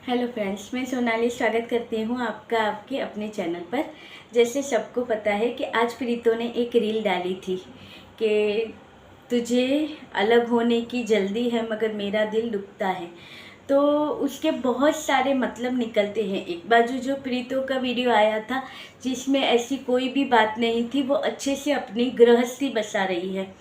Hello friends, मैं सोनाली स्वागत करती हूँ आपका आपके अपने चैनल पर। जैसे सबको पता है कि आज प्रीतो ने एक रील डाली थी कि तुझे अलग होने की जल्दी है मगर मेरा दिल दुखता है। तो उसके बहुत सारे मतलब निकलते हैं। एक बाजू जो प्रीतो का वीडियो आया था जिसमें ऐसी कोई भी बात नहीं थी, वो अच्छे से अपनी गृहस्थी बसा रही है,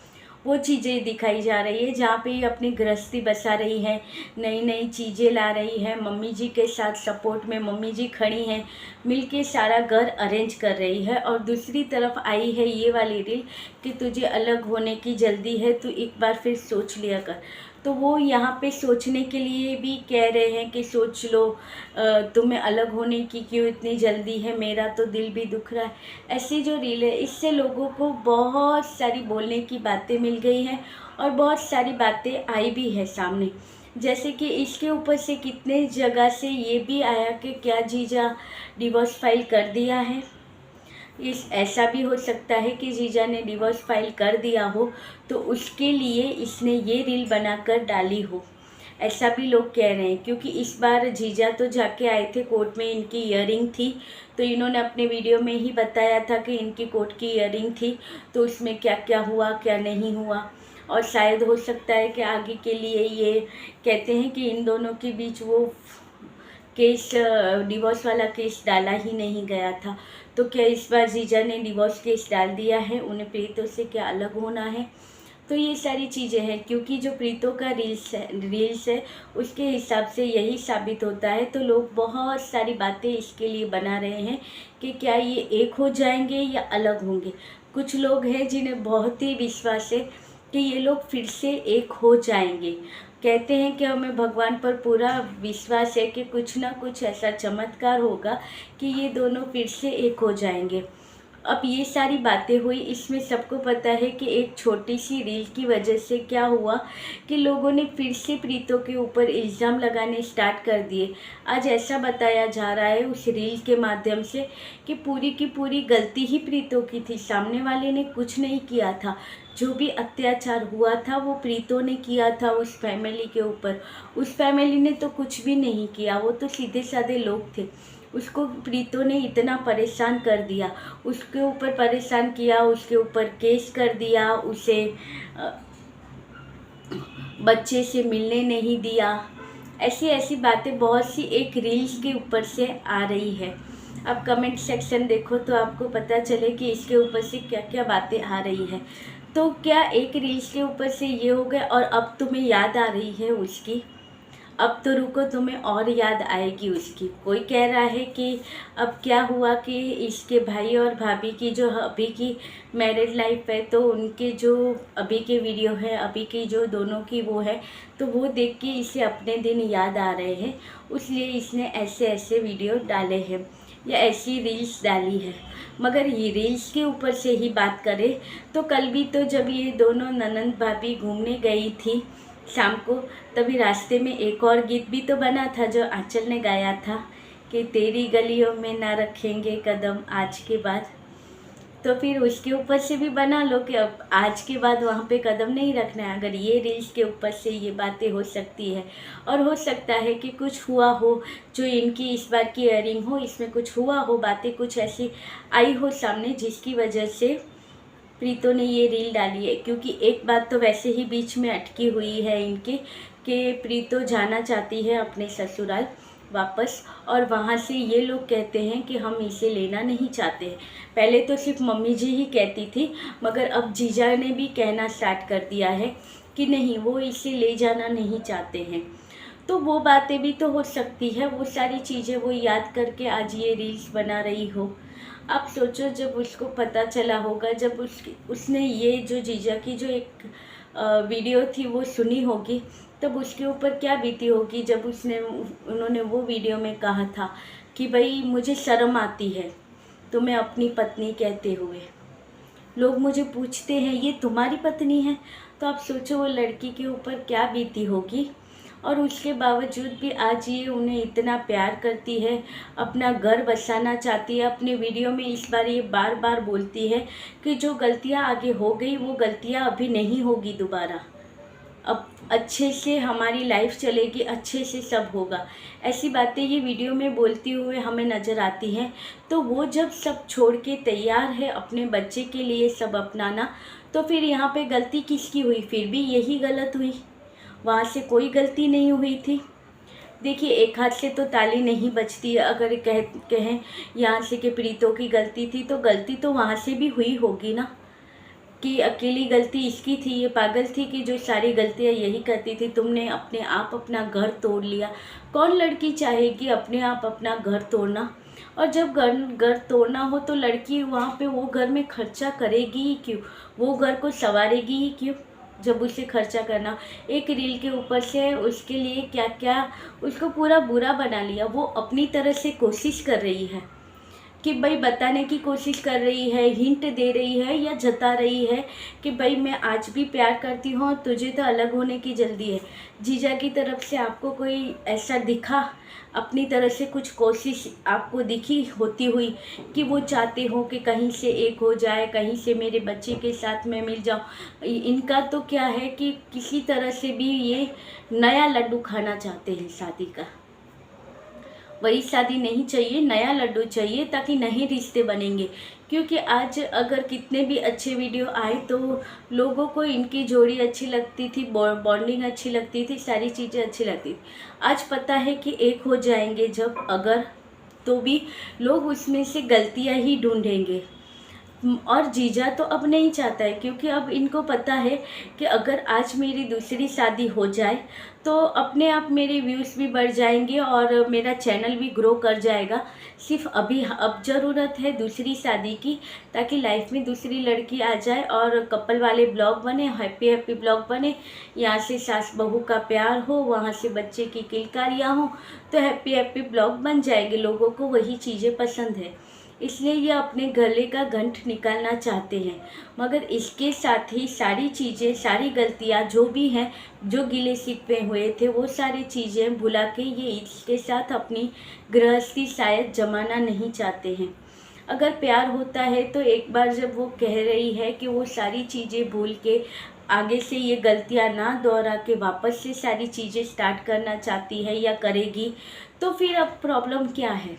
वो चीज़ें दिखाई जा रही है जहाँ पे ये अपनी गृहस्थी बसा रही है, नई नई चीज़ें ला रही है, मम्मी जी के साथ सपोर्ट में मम्मी जी खड़ी हैं, मिलके सारा घर अरेंज कर रही है। और दूसरी तरफ आई है ये वाली रील कि तुझे अलग होने की जल्दी है, तो एक बार फिर सोच लिया कर। तो वो यहाँ पे सोचने के लिए भी कह रहे हैं कि सोच लो, तुम्हें अलग होने की क्यों इतनी जल्दी है, मेरा तो दिल भी दुख रहा है। ऐसी जो रील है इससे लोगों को बहुत सारी बोलने की बातें मिल गई हैं और बहुत सारी बातें आई भी है सामने। जैसे कि इसके ऊपर से कितने जगह से ये भी आया कि क्या जीजा डिवोर्स फाइल कर दिया है। इस ऐसा भी हो सकता है कि जीजा ने डिवोर्स फाइल कर दिया हो तो उसके लिए इसने ये रील बनाकर डाली हो, ऐसा भी लोग कह रहे हैं। क्योंकि इस बार जीजा तो जाके आए थे कोर्ट में, इनकी ईयरिंग थी, तो इन्होंने अपने वीडियो में ही बताया था कि इनकी कोर्ट की ईयरिंग थी, तो उसमें क्या क्या हुआ क्या नहीं हुआ। और शायद हो सकता है कि आगे के लिए ये कहते हैं कि इन दोनों के बीच वो केस, डिवोर्स वाला केस डाला ही नहीं गया था। तो क्या इस बार जीजा ने डिवोर्स केस डाल दिया है, उन्हें प्रीतो से क्या अलग होना है। तो ये सारी चीज़ें हैं, क्योंकि जो प्रीतो का रील्स है उसके हिसाब से यही साबित होता है। तो लोग बहुत सारी बातें इसके लिए बना रहे हैं कि क्या ये एक हो जाएंगे या अलग होंगे। कुछ लोग हैं जिन्हें बहुत ही विश्वास है कि ये लोग फिर से एक हो जाएंगे। कहते हैं कि हमें भगवान पर पूरा विश्वास है कि कुछ ना कुछ ऐसा चमत्कार होगा कि ये दोनों फिर से एक हो जाएंगे। अब ये सारी बातें हुई, इसमें सबको पता है कि एक छोटी सी रील की वजह से क्या हुआ कि लोगों ने फिर से प्रीतो के ऊपर इल्ज़ाम लगाने स्टार्ट कर दिए। आज ऐसा बताया जा रहा है उस रील के माध्यम से कि पूरी की पूरी गलती ही प्रीतो की थी, सामने वाले ने कुछ नहीं किया था। जो भी अत्याचार हुआ था वो प्रीतो ने किया था उस फैमिली के ऊपर। उस फैमिली ने तो कुछ भी नहीं किया, वो तो सीधे साधे लोग थे। उसको प्रीतो ने इतना परेशान कर दिया, उसके ऊपर परेशान किया, उसके ऊपर केस कर दिया, उसे बच्चे से मिलने नहीं दिया। ऐसी ऐसी बातें बहुत सी एक रील्स के ऊपर से आ रही है। अब कमेंट सेक्शन देखो तो आपको पता चले कि इसके ऊपर से क्या क्या बातें आ रही है। तो क्या एक रील्स के ऊपर से ये हो गया और अब तुम्हें याद आ रही है उसकी। अब तो रुको, तुम्हें और याद आएगी उसकी। कोई कह रहा है कि अब क्या हुआ कि इसके भाई और भाभी की जो अभी की मैरिड लाइफ है, तो उनके जो अभी के वीडियो है, अभी की जो दोनों की वो है, तो वो देख के इसे अपने दिन याद आ रहे हैं, इसलिए इसने ऐसे ऐसे वीडियो डाले हैं या ऐसी रील्स डाली है। मगर ये रील्स के ऊपर से ही बात करें तो कल भी तो जब ये दोनों ननंद भाभी घूमने गई थी शाम को, तभी रास्ते में एक और गीत भी तो बना था जो आंचल ने गाया था कि तेरी गलियों में ना रखेंगे कदम आज के बाद। तो फिर उसके ऊपर से भी बना लो कि अब आज के बाद वहाँ पे कदम नहीं रखना है। अगर ये रील्स के ऊपर से ये बातें हो सकती है, और हो सकता है कि कुछ हुआ हो, जो इनकी इस बार की ईयरिंग हो इसमें कुछ हुआ हो, बातें कुछ ऐसी आई हो सामने जिसकी वजह से प्रीतो ने ये रील डाली है। क्योंकि एक बात तो वैसे ही बीच में अटकी हुई है इनकी कि प्रीतो जाना चाहती है अपने ससुराल वापस, और वहाँ से ये लोग कहते हैं कि हम इसे लेना नहीं चाहते हैं। पहले तो सिर्फ मम्मी जी ही कहती थी, मगर अब जीजा ने भी कहना स्टार्ट कर दिया है कि नहीं, वो इसे ले जाना नहीं चाहते हैं। तो वो बातें भी तो हो सकती है, वो सारी चीज़ें वो याद करके आज ये रील्स बना रही हो। आप सोचो, जब उसको पता चला होगा, जब उसने ये जो जीजा की जो एक वीडियो थी वो सुनी होगी, तब उसके ऊपर क्या बीती होगी जब उन्होंने वो वीडियो में कहा था कि भाई मुझे शर्म आती है तुम्हें अपनी पत्नी कहते हुए, लोग मुझे पूछते हैं ये तुम्हारी पत्नी है। तो आप सोचो वो लड़की के ऊपर क्या बीती होगी। और उसके बावजूद भी आज ये उन्हें इतना प्यार करती है, अपना घर बसाना चाहती है। अपने वीडियो में इस बार ये बार बार बोलती है कि जो गलतियां आगे हो गई वो गलतियां अभी नहीं होगी दोबारा। अब अच्छे से हमारी लाइफ चलेगी, अच्छे से सब होगा। ऐसी बातें ये वीडियो में बोलती हुए हमें नज़र आती हैं। तो वो जब सब छोड़ के तैयार है अपने बच्चे के लिए सब अपनाना, तो फिर यहाँ पे गलती किसकी हुई? फिर भी यही गलत हुई, वहाँ से कोई गलती नहीं हुई थी। देखिए, एक हाथ से तो ताली नहीं बजती है। अगर कहें यहाँ से कि प्रीतो की गलती थी, तो गलती तो वहाँ से भी हुई होगी ना, कि अकेली गलती इसकी थी, ये पागल थी कि जो सारी गलतियाँ यही करती थी। तुमने अपने आप अपना घर तोड़ लिया। कौन लड़की चाहेगी अपने आप अपना घर तोड़ना? और जब घर तोड़ना हो तो लड़की वहाँ पे वो घर में खर्चा करेगी ही क्यों? वो घर को संवारेगी ही क्यों जब उसे खर्चा करना? एक रील के ऊपर से उसके लिए क्या क्या उसको पूरा बुरा बना लिया। वो अपनी तरह से कोशिश कर रही है कि भाई बताने की कोशिश कर रही है, हिंट दे रही है या जता रही है कि भाई मैं आज भी प्यार करती हूँ, तुझे तो अलग होने की जल्दी है। जीजा की तरफ से आपको कोई ऐसा दिखा, अपनी तरह से कुछ कोशिश आपको दिखी होती हुई कि वो चाहते हो कि कहीं से एक हो जाए, कहीं से मेरे बच्चे के साथ मैं मिल जाऊँ? इनका तो क्या है कि किसी तरह से भी ये नया लड्डू खाना चाहते हैं शादी का। वही शादी नहीं चाहिए, नया लड्डू चाहिए, ताकि नए रिश्ते बनेंगे। क्योंकि आज अगर कितने भी अच्छे वीडियो आए तो लोगों को इनकी जोड़ी अच्छी लगती थी, बॉन्डिंग अच्छी लगती थी, सारी चीज़ें अच्छी लगती थी। आज पता है कि एक हो जाएंगे जब, अगर, तो भी लोग उसमें से गलतियां ही ढूंढेंगे। और जीजा तो अब नहीं चाहता है, क्योंकि अब इनको पता है कि अगर आज मेरी दूसरी शादी हो जाए तो अपने आप मेरे व्यूज़ भी बढ़ जाएंगे और मेरा चैनल भी ग्रो कर जाएगा। सिर्फ अब ज़रूरत है दूसरी शादी की, ताकि लाइफ में दूसरी लड़की आ जाए और कपल वाले ब्लॉग बने, हैप्पी हैप्पी ब्लॉग बने। यहाँ से सास बहू का प्यार हो, वहाँ से बच्चे की किलकारियाँ हों, तो हैप्पी हैप्पी ब्लॉग बन जाएंगे। लोगों को वही चीज़ें पसंद है, इसलिए ये अपने गले का घंट निकालना चाहते हैं। मगर इसके साथ ही सारी चीज़ें, सारी गलतियाँ जो भी हैं, जो गिले शिकवे हुए थे, वो सारी चीज़ें भुला के ये इसके साथ अपनी गृहस्थी शायद जमाना नहीं चाहते हैं। अगर प्यार होता है तो एक बार जब वो कह रही है कि वो सारी चीज़ें भूल के आगे से ये गलतियाँ ना दोहरा के वापस से सारी चीज़ें स्टार्ट करना चाहती है या करेगी, तो फिर अब प्रॉब्लम क्या है?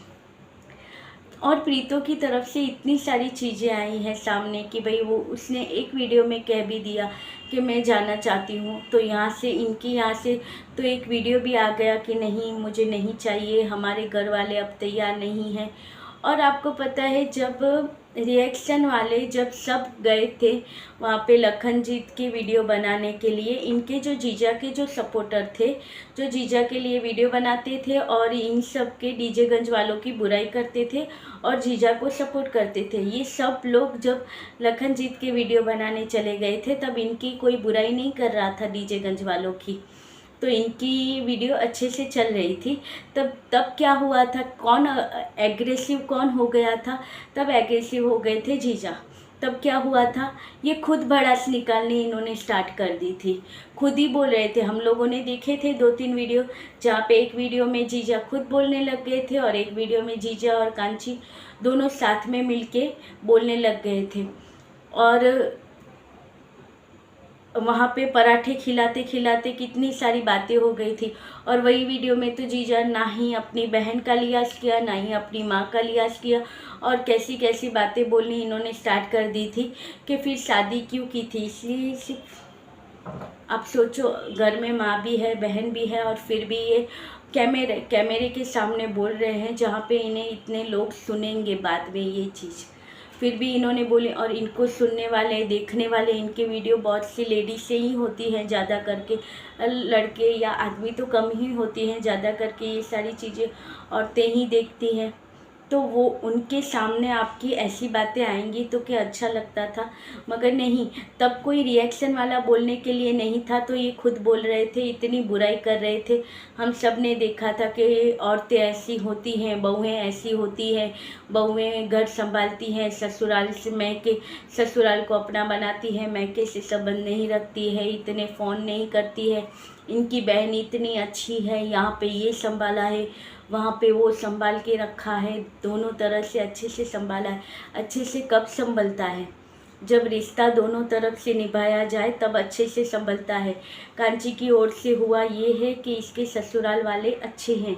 और प्रीतो की तरफ से इतनी सारी चीज़ें आई हैं सामने कि भाई वो उसने एक वीडियो में कह भी दिया कि मैं जाना चाहती हूँ, तो यहाँ से इनकी यहाँ से तो एक वीडियो भी आ गया कि नहीं, मुझे नहीं चाहिए, हमारे घर वाले अब तैयार नहीं हैं। और आपको पता है जब रिएक्शन वाले जब सब गए थे वहाँ पे लखनजीत की वीडियो बनाने के लिए, इनके जो जीजा के जो सपोर्टर थे, जो जीजा के लिए वीडियो बनाते थे और इन सब के डीजेगंज वालों की बुराई करते थे और जीजा को सपोर्ट करते थे, ये सब लोग जब लखनजीत के वीडियो बनाने चले गए थे तब इनकी कोई बुराई नहीं कर रहा था डीजेगंज वालों की, तो इनकी वीडियो अच्छे से चल रही थी। तब क्या हुआ था, कौन एग्रेसिव कौन हो गया था? तब एग्रेसिव हो गए थे जीजा। तब क्या हुआ था, ये खुद भड़ास निकालनी इन्होंने स्टार्ट कर दी थी। खुद ही बोल रहे थे, हम लोगों ने देखे थे 2-3 वीडियो, जहाँ पे एक वीडियो में जीजा खुद बोलने लग गए थे और एक वीडियो में जीजा और कांची दोनों साथ में मिलके बोलने लग गए थे। और वहाँ पे पराठे खिलाते खिलाते कितनी सारी बातें हो गई थी। और वही वीडियो में तो जीजा ना ही अपनी बहन का लिहाज किया, ना ही अपनी माँ का लिहाज किया, और कैसी कैसी बातें बोलनी इन्होंने स्टार्ट कर दी थी कि फिर शादी क्यों की थी। इसलिए सिर्फ आप सोचो, घर में माँ भी है, बहन भी है, और फिर भी ये कैमरे के सामने बोल रहे हैं जहाँ पे इन्हें इतने लोग सुनेंगे बाद में ये चीज़, फिर भी इन्होंने बोले। और इनको सुनने वाले, देखने वाले, इनके वीडियो बहुत सी लेडीज से ही होती हैं ज़्यादा करके, लड़के या आदमी तो कम ही होती हैं, ज़्यादा करके ये सारी चीज़ें औरतें ही देखती हैं। तो वो उनके सामने आपकी ऐसी बातें आएंगी तो क्या अच्छा लगता था? मगर नहीं, तब कोई रिएक्शन वाला बोलने के लिए नहीं था, तो ये खुद बोल रहे थे, इतनी बुराई कर रहे थे। हम सब ने देखा था कि औरतें ऐसी होती हैं, बहुएं ऐसी होती हैं, बहुएं घर संभालती हैं, ससुराल से मैके, ससुराल को अपना बनाती है, मैके से संबंध नहीं रखती है, इतने फ़ोन नहीं करती है, इनकी बहन इतनी अच्छी है, यहाँ पे ये संभाला है, वहाँ पे वो संभाल के रखा है, दोनों तरह से अच्छे से संभाला है। अच्छे से कब संभलता है? जब रिश्ता दोनों तरफ से निभाया जाए तब अच्छे से संभलता है। कांची की ओर से हुआ ये है कि इसके ससुराल वाले अच्छे हैं,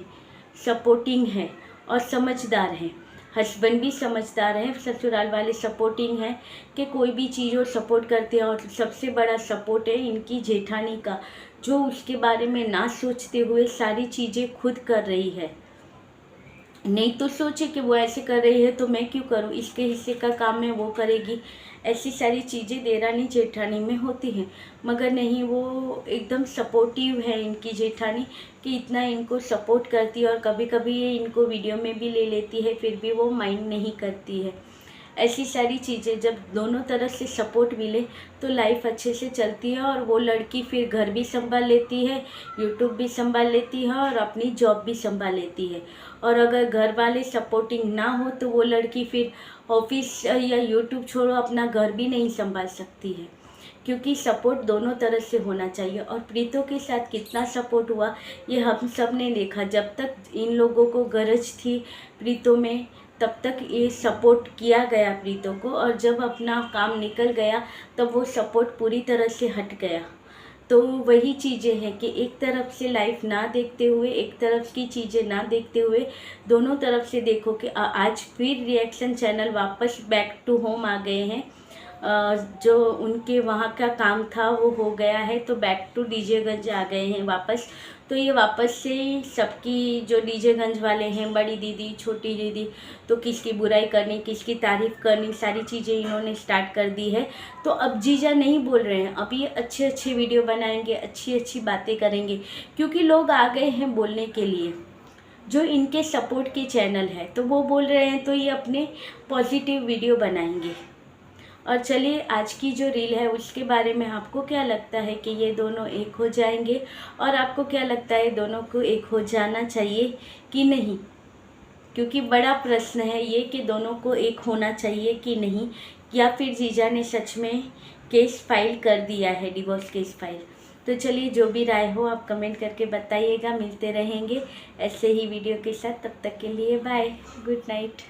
सपोर्टिंग हैं और समझदार हैं। हस्बैंड भी समझदार हैं, ससुराल वाले सपोर्टिंग हैं कि कोई भी चीज़ वो सपोर्ट करते हैं। और सबसे बड़ा सपोर्ट है इनकी जेठानी का, जो उसके बारे में ना सोचते हुए सारी चीज़ें खुद कर रही है। नहीं तो सोचे कि वो ऐसे कर रही है तो मैं क्यों करूं, इसके हिस्से का काम है वो करेगी। ऐसी सारी चीज़ें देरानी जेठानी में होती हैं, मगर नहीं, वो एकदम सपोर्टिव है इनकी जेठानी कि इतना इनको सपोर्ट करती है। और कभी कभी ये इनको वीडियो में भी ले लेती है, फिर भी वो माइंड नहीं करती है। ऐसी सारी चीज़ें जब दोनों तरफ से सपोर्ट मिले तो लाइफ अच्छे से चलती है। और वो लड़की फिर घर भी संभाल लेती है, यूट्यूब भी संभाल लेती है और अपनी जॉब भी संभाल लेती है। और अगर घर वाले सपोर्टिंग ना हो तो वो लड़की फिर ऑफिस या यूट्यूब छोड़ो अपना घर भी नहीं संभाल सकती है, क्योंकि सपोर्ट दोनों तरफ से होना चाहिए। और प्रीतो के साथ कितना सपोर्ट हुआ ये हम सब ने देखा। जब तक इन लोगों को गरज थी प्रीतो में तब तक ये सपोर्ट किया गया प्रीतो को, और जब अपना काम निकल गया तब वो सपोर्ट पूरी तरह से हट गया। तो वही चीज़ें हैं कि एक तरफ से लाइफ ना देखते हुए, एक तरफ की चीज़ें ना देखते हुए दोनों तरफ से देखो कि आज फिर रिएक्शन चैनल वापस बैक टू होम आ गए हैं। जो उनके वहाँ का काम था वो हो गया है, तो बैक टू डीजेगंज आ गए हैं वापस। तो ये वापस से सबकी जो डीजेगंज वाले हैं, बड़ी दीदी, छोटी दीदी, तो किसकी बुराई करनी, किसकी तारीफ़ करनी, सारी चीज़ें इन्होंने स्टार्ट कर दी है। तो अब जीजा नहीं बोल रहे हैं, अब ये अच्छे अच्छे वीडियो बनाएंगे, अच्छी अच्छी बातें करेंगे, क्योंकि लोग आ गए हैं बोलने के लिए जो इनके सपोर्ट के चैनल है, तो वो बोल रहे हैं तो ये अपने पॉजिटिव वीडियो बनाएंगे। और चलिए आज की जो रील है उसके बारे में आपको क्या लगता है कि ये दोनों एक हो जाएंगे, और आपको क्या लगता है दोनों को एक हो जाना चाहिए कि नहीं? क्योंकि बड़ा प्रश्न है ये कि दोनों को एक होना चाहिए कि नहीं, या फिर जीजा ने सच में केस फाइल कर दिया है, डिवोर्स केस फाइल। तो चलिए जो भी राय हो आप कमेंट करके बताइएगा। मिलते रहेंगे ऐसे ही वीडियो के साथ, तब तक के लिए बाय, गुड नाइट।